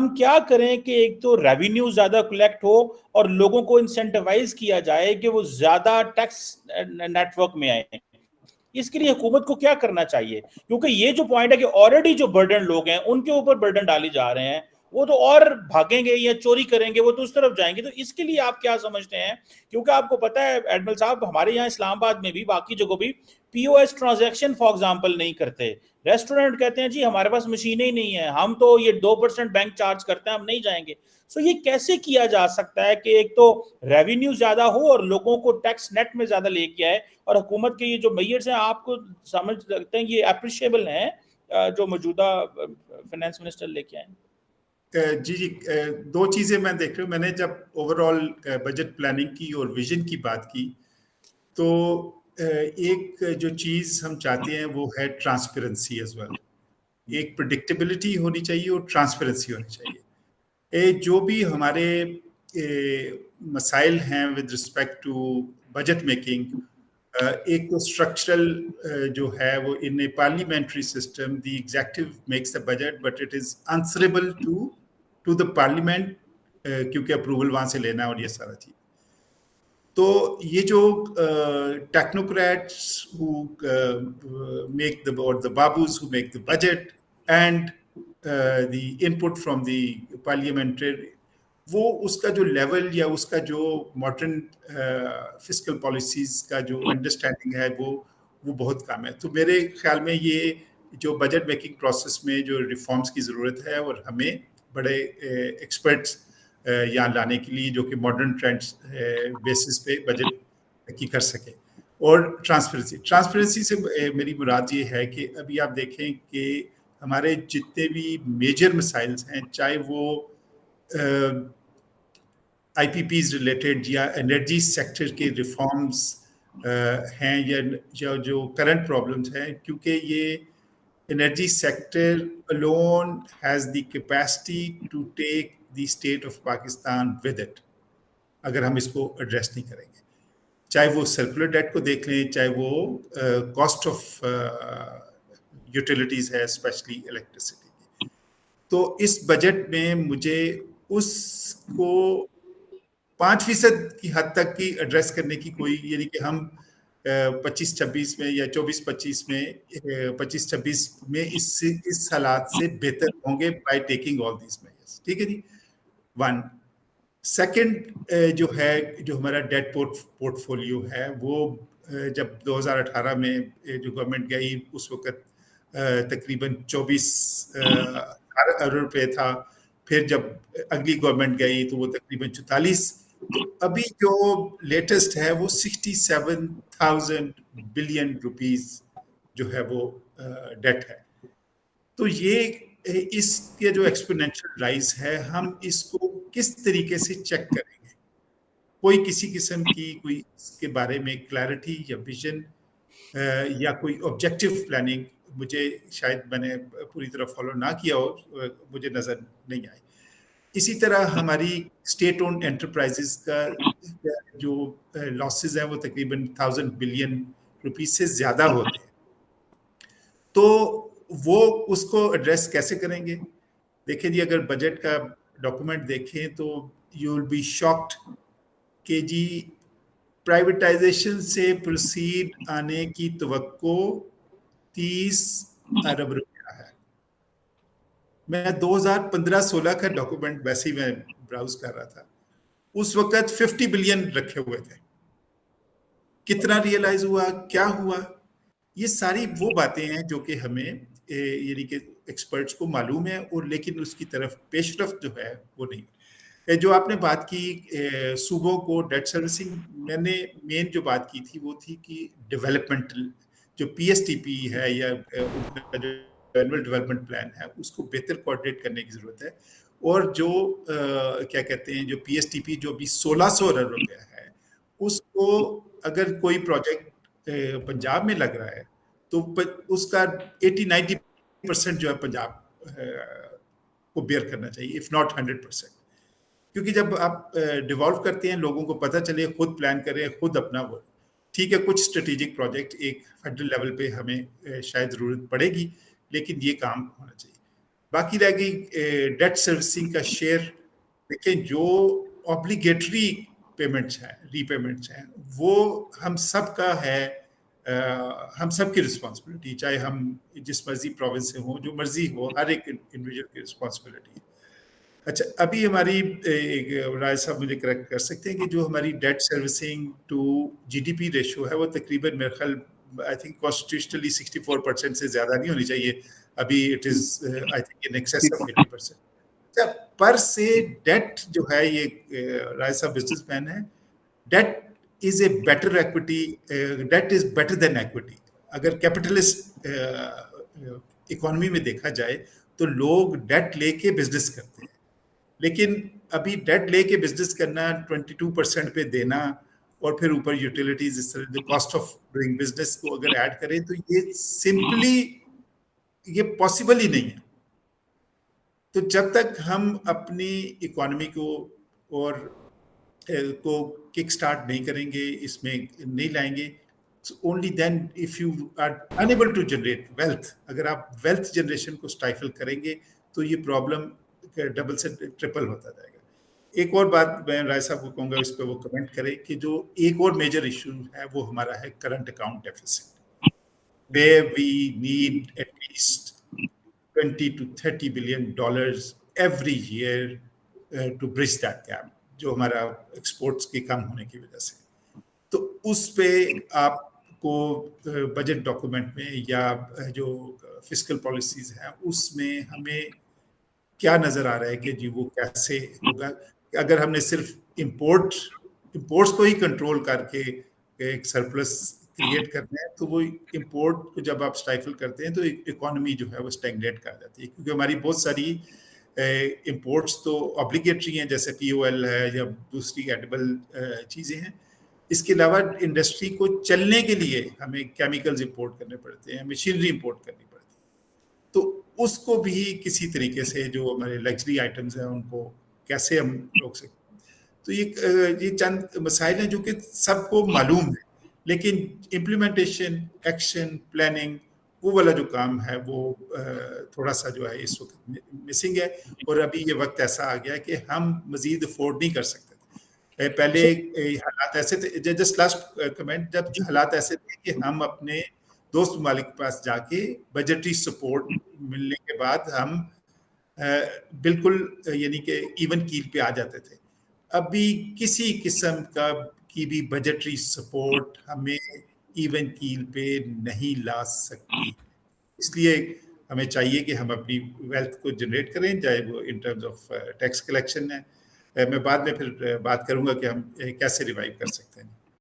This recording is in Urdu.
ہم کیا کریں کہ ایک تو ریونیو زیادہ کلیکٹ ہو اور لوگوں کو انسینٹیوائز کیا جائے کہ وہ زیادہ ٹیکس نیٹ ورک میں آئیں. اس کے لیے حکومت کو کیا کرنا چاہیے؟ کیونکہ یہ جو پوائنٹ ہے کہ آلریڈی جو برڈن لوگ ہیں ان کے اوپر برڈن ڈالے جا رہے ہیں, وہ تو اور بھاگیں گے یا چوری کریں گے, وہ تو اس طرف جائیں گے. تو اس کے لیے آپ کیا سمجھتے ہیں؟ کیونکہ آپ کو پتا ہے ایڈمل صاحب, ہمارے یہاں اسلام آباد میں بھی, باقی جگہوں بھی P O S transaction for example نہیں کرتے. ریسٹورینٹ کہتے ہیں جی ہمارے پاس مشینیں ہی نہیں ہیں, ہم تو یہ 2% بینک چارج کرتے ہیں, ہم نہیں جائیں گے. سو یہ کیسے کیا جا سکتا ہے کہ ایک تو ریونیو زیادہ ہو اور لوگوں کو ٹیکس نیٹ میں زیادہ لے کے آئے, اور حکومت کے یہ جو میئرز ہیں آپ کو سمجھ لگتے ہیں یہ اپریشیبل ہیں جو موجودہ فائنانس منسٹر لے کے آئے؟ جی دو چیزیں میں دیکھ رہا ہوں. میں نے جب اوور آل بجٹ پلاننگ کی اور ویژن کی بات کی تو ایک جو چیز ہم چاہتے ہیں وہ ہے ٹرانسپیرنسی ایز ویل. ایک پریڈکٹیبلٹی ہونی چاہیے اور ٹرانسپیرنسی ہونی چاہیے. جو بھی ہمارے مسائل ہیں with respect to budget making, ایک تو اسٹرکچرل جو ہے وہ in a parliamentary system the executive makes the budget but it is answerable to the parliament, کیونکہ اپروول وہاں سے لینا اور یہ سارا چیز. تو یہ جو technocrats who make the babus who make the budget and the input from the parliamentary, وہ اس کا جو لیول یا اس کا جو ماڈرن فسکل پالیسیز کا جو انڈرسٹینڈنگ ہے وہ بہت کم ہے. تو میرے خیال میں یہ جو بجٹ میکنگ پروسیس میں جو ریفارمز کی ضرورت ہے اور ہمیں بڑے ایکسپرٹس یہاں لانے کے لیے جو کہ ماڈرن ٹرینڈس بیسس پہ بجٹ کی کر سکے. اور ٹرانسپیرنسی سے میری مراد یہ ہے کہ ابھی آپ دیکھیں کہ ہمارے جتنے بھی میجر مسائلز ہیں, چاہے وہ آئی پی پیز ریلیٹڈ یا انرجی سیکٹر کے ریفارمز ہیں یا جو کرنٹ پرابلمز ہیں, کیونکہ یہ energy sector alone has the capacity to take the state of Pakistan with it اگر ہم اس کو ایڈریس نہیں کریں گے. چاہے وہ سرکولر ڈیٹ کو دیکھ لیں, چاہے وہ کاسٹ آف یوٹیلیٹیز ہے اسپیشلی الیکٹریسٹی کی. تو اس بجٹ میں مجھے اس کو 5% کی حد تک کی ایڈریس کرنے کی کوئی, یعنی کہ ہم 25-26 میں یا 24-25 میں 25-26 میں اس حالات سے بہتر ہوں گے by taking all these measures. ٹھیک ہے جی, ون. سیکنڈ جو ہے, جو ہمارا ڈیٹ پورٹ فولیو ہے, وہ جب 2018 میں جو گورنمنٹ گئی اس وقت تقریباً 24 ارب روپے تھا. پھر جب اگلی گورنمنٹ گئی تو وہ تقریباً 44. تو ابھی جو لیٹسٹ ہے وہ 67,000 بلین روپیز جو ہے وہ ڈیٹ ہے. تو یہ اس کے جو ایکسپونینشل رائز ہے, ہم اس کو کس طریقے سے چیک کریں گے؟ کوئی کسی قسم کی کوئی اس کے بارے میں کلیئرٹی یا ویژن یا کوئی آبجیکٹو پلاننگ مجھے, شاید میں نے پوری طرح فالو نہ کیا ہو, مجھے نظر نہیں آئی. اسی طرح ہماری اسٹیٹ اونڈ انٹرپرائزز کا جو لاسز ہیں وہ تقریباً 1000 بلین روپیز سے زیادہ ہوتے ہیں. تو وہ اس کو ایڈریس کیسے کریں گے؟ دیکھیں جی, اگر بجٹ کا ڈاکومنٹ دیکھیں تو یو ول بی شاکڈ کہ جی پرائیویٹائزیشن سے پروسیڈ آنے کی توقع 30 ارب روپیہ ہے. میں 2015-16 کا ڈاکومنٹ ویسے ہی میں براؤز کر رہا تھا, اس وقت 50 بلین رکھے ہوئے تھے. کتنا ریئلائز ہوا, کیا ہوا, یہ ساری وہ باتیں ہیں جو کہ ہمیں یعنی کہ ایکسپرٹس کو معلوم ہے, اور لیکن اس کی طرف پیش رفت جو ہے وہ نہیں. جو آپ نے بات کی صوبوں کو ڈیٹ سروسنگ, میں نے مین جو بات کی تھی وہ تھی کہ ڈیولپمنٹل جو پی ایس ٹی پی ہے یا ان کا جو اینول ڈیولپمنٹ پلان ہے اس کو بہتر کوآرڈینیٹ کرنے کی ضرورت ہے. اور جو کیا کہتے ہیں جو پی ایس ٹی پی جو بھی 1600 ارب روپیہ ہے, اس کو اگر کوئی پروجیکٹ پنجاب میں لگ رہا ہے تو اس کا 80-90% جو ہے پنجاب کو بیئر کرنا چاہیے, اف ناٹ 100%. کیونکہ جب آپ ڈیولو کرتے ہیں لوگوں کو پتہ چلے, خود پلان کریں, خود اپنا وہ ٹھیک ہے. کچھ اسٹریٹجک پروجیکٹ ایک فیڈرل لیول پہ ہمیں شاید ضرورت پڑے گی, لیکن یہ کام ہونا چاہیے. باقی رہ گئی ڈیٹ سروسنگ کا شیئر. دیکھیں جو آبلیگیٹری پیمنٹس ہیں, ری پیمنٹس ہیں, وہ ہم سب کا ہے, ہم سب کی رسپانسبلٹی, چاہے ہم جس مرضی پروونس سے ہوں, جو مرضی ہو, ہر ایک انڈیویجول کی رسپانسبلٹی ہے. اچھا, ابھی ہماری رائے صاحب مجھے کریکٹ کر سکتے ہیں کہ جو ہماری debt servicing to G D P ratio ہے وہ تقریباً میرے خیال آئی تھنک کانسٹیٹیوشنلی 64% سے زیادہ نہیں ہونی چاہیے. ابھی it is I think in access of 80%. اچھا, پر سے ڈیٹ جو ہے, یہ رائے صاحب بزنس مین ہے, debt is a better equity, debt is better than equity. اگر کیپٹلسٹ اکانومی میں دیکھا جائے تو لوگ ڈیٹ لے کے بزنس کرتے ہیں, لیکن ابھی ڈیٹ لے کے بزنس کرنا, 22% پہ دینا, اور پھر اوپر یوٹیلیٹیز, اس طرح کاسٹ آف ڈوئنگ بزنس کو اگر ایڈ کریں تو یہ سمپلی یہ پاسبل ہی نہیں ہے. تو جب تک ہم اپنی اکانومی کو اور کو کک سٹارٹ نہیں کریں گے, اس میں نہیں لائیں گے, only then if you are enable to generate wealth, اگر آپ ویلتھ جنریشن کو اسٹائفل کریں گے تو یہ پرابلم ڈبل سے ٹرپل ہوتا جائے گا. ایک اور بات میں رائے صاحب کو کہوں گا, اس پہ وہ کمنٹ کرے, کہ جو ایک اور میجر ایشو ہے وہ ہمارا ہے current account deficit, where we need at least $20 to $30 billion every year to bridge that gap, جو ہمارا ایکسپورٹس کے کم ہونے کی وجہ سے. تو اس پہ آپ کو بجٹ ڈاکومنٹ میں یا جو فسکل پالیسیز ہیں اس میں ہمیں کیا نظر آ رہا ہے کہ جی وہ کیسے ہوگا. اگر ہم نے صرف امپورٹس کو ہی کنٹرول کر کے ایک سرپلس کریٹ کرنا ہے, تو وہ امپورٹ کو جب آپ اسٹائفل کرتے ہیں تو اکانومی جو ہے وہ اسٹیگنیٹ کر جاتی ہے, کیونکہ ہماری بہت ساری امپورٹس تو آبلیگیٹری ہیں, جیسے پی او ایل ہے یا دوسری ایڈیبل چیزیں ہیں. اس کے علاوہ انڈسٹری کو چلنے کے لیے ہمیں کیمیکلز امپورٹ کرنے پڑتے ہیں, مشینری امپورٹ کرنی پڑتی ہے. تو اس کو بھی کسی طریقے سے جو ہمارے لگژری آئٹمز ہیں ان کو کیسے ہم روک سکتے ہیں. تو یہ چند مسائل ہیں جو کہ سب کو معلوم ہے, لیکن امپلیمنٹیشن, ایکشن, پلاننگ, وہ والا جو کام ہے وہ تھوڑا سا جو ہے اس وقت مسنگ ہے. اور ابھی یہ وقت ایسا آ گیا کہ ہم مزید افورڈ نہیں کر سکتے. پہلے حالات ایسے تھے, جسٹ لاسٹ کمنٹ, جب حالات ایسے تھے کہ ہم اپنے دوست ممالک کے پاس جا کے بجٹری سپورٹ ملنے کے بعد ہم بالکل یعنی کہ ایون کیل پہ آ جاتے تھے. ابھی کسی قسم کی بھی بجٹری سپورٹ ہمیں ایون کیل پہ نہیں لا سکتی. اس لیے ہمیں چاہیے کہ ہم اپنی ویلتھ کو جنریٹ کریں, چاہے وہ in terms of tax collection ہے. میں بعد میں پھر بات کروں گا کہ ہم کیسے ریوائیو کر سکتے ہیں.